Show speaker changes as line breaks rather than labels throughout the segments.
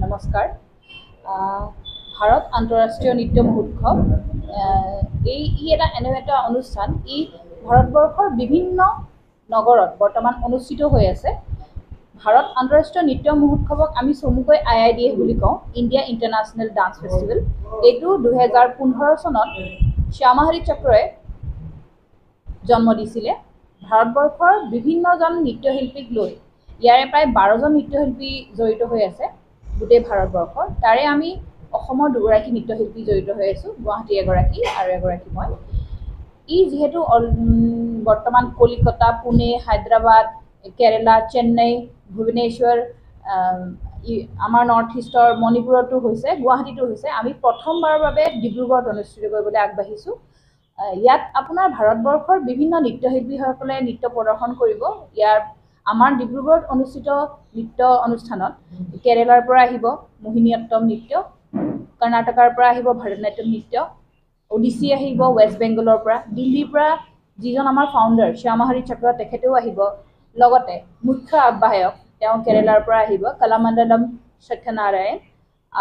নমস্কাৰ। ভাৰত আন্তঃৰাষ্ট্ৰীয় নৃত্য মহোৎসৱ এটা এনে এটা অনুষ্ঠান ভাৰতবৰ্ষৰ বিভিন্ন নগৰত বৰ্তমান অনুষ্ঠিত হৈ আছে। ভাৰত আন্তঃৰাষ্ট্ৰীয় নৃত্য মহোৎসৱক আমি চমুকৈ IIDF বুলি কওঁ, ইণ্ডিয়া ইণ্টাৰনেশ্যনেল ডান্স ফেষ্টিভেল। এইটো 2015 চনত শ্যামা হৰি চক্ৰই জন্ম দিছিলে। ভাৰতবৰ্ষৰ বিভিন্নজন নৃত্যশিল্পীক লৈ ইয়াৰে প্ৰায় 12জন নৃত্যশিল্পী জড়িত হৈ আছে গোটেই ভাৰতবৰ্ষৰ। তাৰে আমি অসমৰ দুগৰাকী নৃত্যশিল্পী জড়িত হৈ আছোঁ, গুৱাহাটীৰ এগৰাকী আৰু এগৰাকী মই। যিহেতু বৰ্তমান কলিকতা, পুনে, হায়দৰাবাদ, কেৰেলা, চেন্নাই, ভুৱনেশ্বৰ, আমাৰ নৰ্থ ইষ্টৰ মণিপুৰতো হৈছে, গুৱাহাটীতো হৈছে। আমি প্ৰথমবাৰৰ বাবে ডিব্ৰুগড়ত অনুষ্ঠিত কৰিবলৈ আগবাঢ়িছোঁ। ইয়াত আপোনাৰ ভাৰতবৰ্ষৰ বিভিন্ন নৃত্যশিল্পীসকলে নৃত্য প্ৰদৰ্শন কৰিব। আমাৰ ডিব্ৰুগড়ত অনুষ্ঠিত নৃত্য অনুষ্ঠানত কেৰেলাৰ পৰা আহিব মোহিনীঅট্টম নৃত্য, কৰ্ণাটকাৰ পৰা আহিব ভাৰতনাট্যম নৃত্য, ওডিচি আহিব ৱেষ্ট বেংগলৰ পৰা, দিল্লীৰ পৰা যিজন আমাৰ ফাউণ্ডাৰ শ্যামা হৰি চক্ৰ তেখেতেও আহিব। লগতে মুখ্য আহ্বায়ক তেওঁ কেৰেলাৰ পৰা আহিব, কলামণ্ডলম সত্যনাৰায়ণ।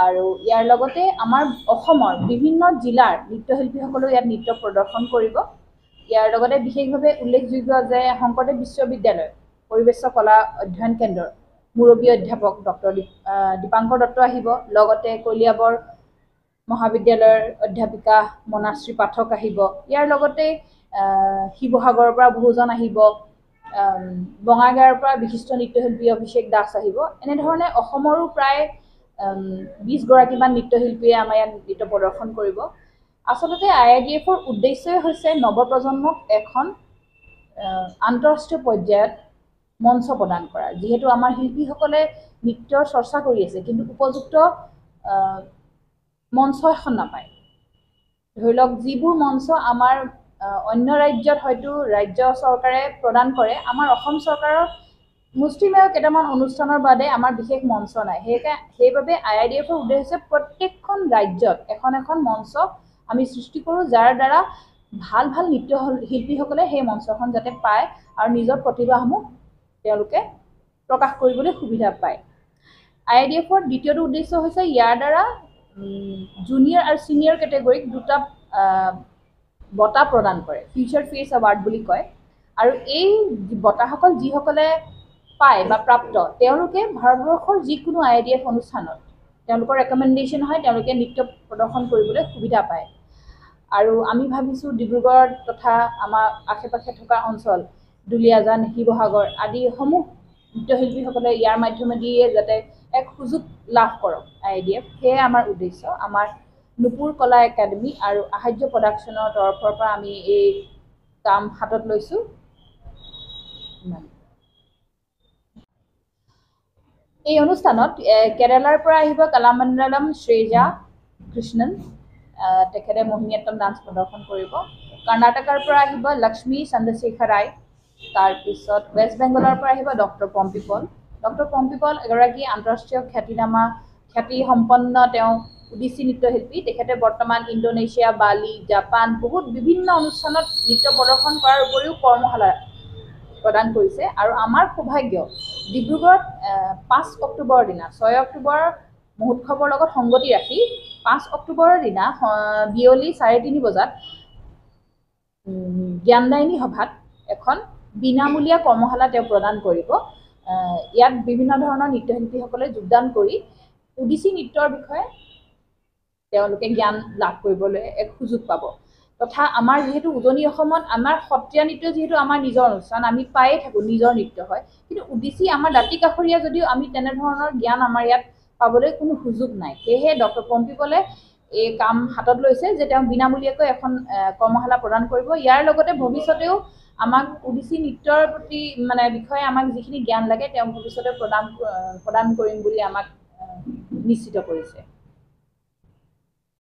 আৰু ইয়াৰ লগতে আমাৰ অসমৰ বিভিন্ন জিলাৰ নৃত্যশিল্পীসকলেও ইয়াত নৃত্য প্ৰদৰ্শন কৰিব। ইয়াৰ লগতে বিশেষভাৱে উল্লেখযোগ্য যে শংকৰদেৱ বিশ্ববিদ্যালয় পৰিৱেশ কলা অধ্যয়ন কেন্দ্ৰৰ মুৰব্বী অধ্যাপক ডক্টৰ দীপাংকৰ দত্ত আহিব। লগতে কলিয়াবৰ মহাবিদ্যালয়ৰ অধ্যাপিকা মনাশ্ৰী পাঠক আহিব। ইয়াৰ লগতে শিৱসাগৰৰ পৰা বহুজন আহিব, বঙাইগাঁৱৰ পৰা বিশিষ্ট নৃত্যশিল্পী অভিষেক দাস আহিব। এনেধৰণে অসমৰো প্ৰায় 20 গৰাকীমান নৃত্যশিল্পীয়ে আমাৰ ইয়াত নৃত্য প্ৰদৰ্শন কৰিব। আচলতে IIDFৰ উদ্দেশ্যই হৈছে নৱপ্ৰজন্মক এখন আন্তঃৰাষ্ট্ৰীয় পৰ্যায়ত মঞ্চ প্ৰদান কৰা। যিহেতু আমাৰ শিল্পীসকলে নৃত্যৰ চৰ্চা কৰি আছে, কিন্তু উপযুক্ত মঞ্চ এখন নাপায়। ধৰি লওক, যিবোৰ মঞ্চ আমাৰ অন্য ৰাজ্যত হয়তো ৰাজ্য চৰকাৰে প্ৰদান কৰে, আমাৰ অসম চৰকাৰৰ মুষ্টিমেয় কেইটামান অনুষ্ঠানৰ বাদে আমাৰ বিশেষ মঞ্চ নাই। সেইবাবে IIDFৰ উদ্দেশ্য হৈছে প্ৰত্যেকখন ৰাজ্যত এখন এখন মঞ্চ আমি সৃষ্টি কৰোঁ, যাৰ দ্বাৰা ভাল ভাল নৃত্যশিল্পীসকলে সেই মঞ্চখন যাতে পায় আৰু নিজৰ প্ৰতিভাসমূহ তেওঁলোকে প্ৰকাশ কৰিবলৈ সুবিধা পায়। IIDFৰ দ্বিতীয়টো উদ্দেশ্য হৈছে ইয়াৰ দ্বাৰা জুনিয়ৰ আৰু ছিনিয়ৰ কেটেগৰীক দুটা বঁটা প্ৰদান কৰে, ফিউচাৰ ফেচ এৱাৰ্ড বুলি কয়। আৰু এই বঁটাসকল যিসকলে পায় বা প্ৰাপ্ত, তেওঁলোকে ভাৰতবৰ্ষৰ যিকোনো IIDF অনুষ্ঠানত তেওঁলোকৰ ৰেকমেণ্ডেশ্যন হয়, তেওঁলোকে নৃত্য প্ৰদৰ্শন কৰিবলৈ সুবিধা পায়। আৰু আমি ভাবিছোঁ ডিব্ৰুগড় তথা আমাৰ আশে পাশে থকা অঞ্চল দুলীয়াজান, শিৱসাগৰ আদিসমূহ নৃত্যশিল্পীসকলে ইয়াৰ মাধ্যমেদিয়ে যাতে এক সুযোগ লাভ কৰক IIDF, সেয়ে আমাৰ উদ্দেশ্য। আমাৰ নুপুৰ কলা একাডেমী আৰু আহাৰ্য প্ৰডাকশ্যনৰ তৰফৰ পৰা আমি এই কাম হাতত লৈছোঁ। এই অনুষ্ঠানত কেৰেলাৰ পৰা আহিব কলামণ্ডলম শ্ৰেজা কৃষ্ণন, তেখেতে মোহিনীঅট্টম ডান্স প্ৰদৰ্শন কৰিব। কৰ্ণাটকৰ পৰা আহিব লক্ষ্মী চন্দ্ৰশেখৰ ৰায়। তাৰপিছত ৱেষ্ট বেংগলৰ পৰা আহিব ডক্টৰ পম্পী পল। ডক্টৰ পম্পী পল এগৰাকী আন্তঃৰাষ্ট্ৰীয় খ্যাতিসম্পন্ন তেওঁ ওডিচি নৃত্যশিল্পী। তেখেতে বৰ্তমান ইণ্ডোনেছিয়া, বালি, জাপান বহুত বিভিন্ন অনুষ্ঠানত নৃত্য প্ৰদৰ্শন কৰাৰ উপৰিও কৰ্মশালা প্ৰদান কৰিছে। আৰু আমাৰ সৌভাগ্য, ডিব্ৰুগড়ত 5 অক্টোবৰৰ দিনা 6 অক্টোবৰ মহোৎসৱৰ লগত সংগতি ৰাখি 5 অক্টোবৰৰ দিনা বিয়লি 3:30 বজাত জ্ঞানদায়িনী সভাত এখন বিনামূলীয়া কৰ্মশালা তেওঁ প্ৰদান কৰিব। ইয়াত বিভিন্ন ধৰণৰ নৃত্যশিল্পীসকলে যোগদান কৰি ওডিচি নৃত্যৰ বিষয়ে তেওঁলোকে জ্ঞান লাভ কৰিবলৈ এক সুযোগ পাব। তথা আমাৰ যিহেতু উজনি অসমত আমাৰ সত্ৰীয়া নৃত্য যিহেতু আমাৰ নিজৰ অনুষ্ঠান, আমি পায়ে থাকোঁ, নিজৰ নৃত্য হয়। কিন্তু ওডিচি আমাৰ দাঁতিকাষৰীয়া যদিও আমি তেনেধৰণৰ জ্ঞান আমাৰ ইয়াত পাবলৈ কোনো সুযোগ নাই। সেয়েহে ডক্টৰ পম্পী পলে এই কাম হাতত লৈছে যে তেওঁ বিনামূলীয়াকৈ এখন কৰ্মশালা প্ৰদান কৰিব। ইয়াৰ লগতে ভৱিষ্যতেও আমাক ওডিচি নৃত্যৰ প্ৰতি বিষয়ে আমাক যিখিনি জ্ঞান লাগে তেওঁ ভৱিষ্যতে প্ৰদান কৰিম বুলি আমাক নিশ্চিত কৰিছে।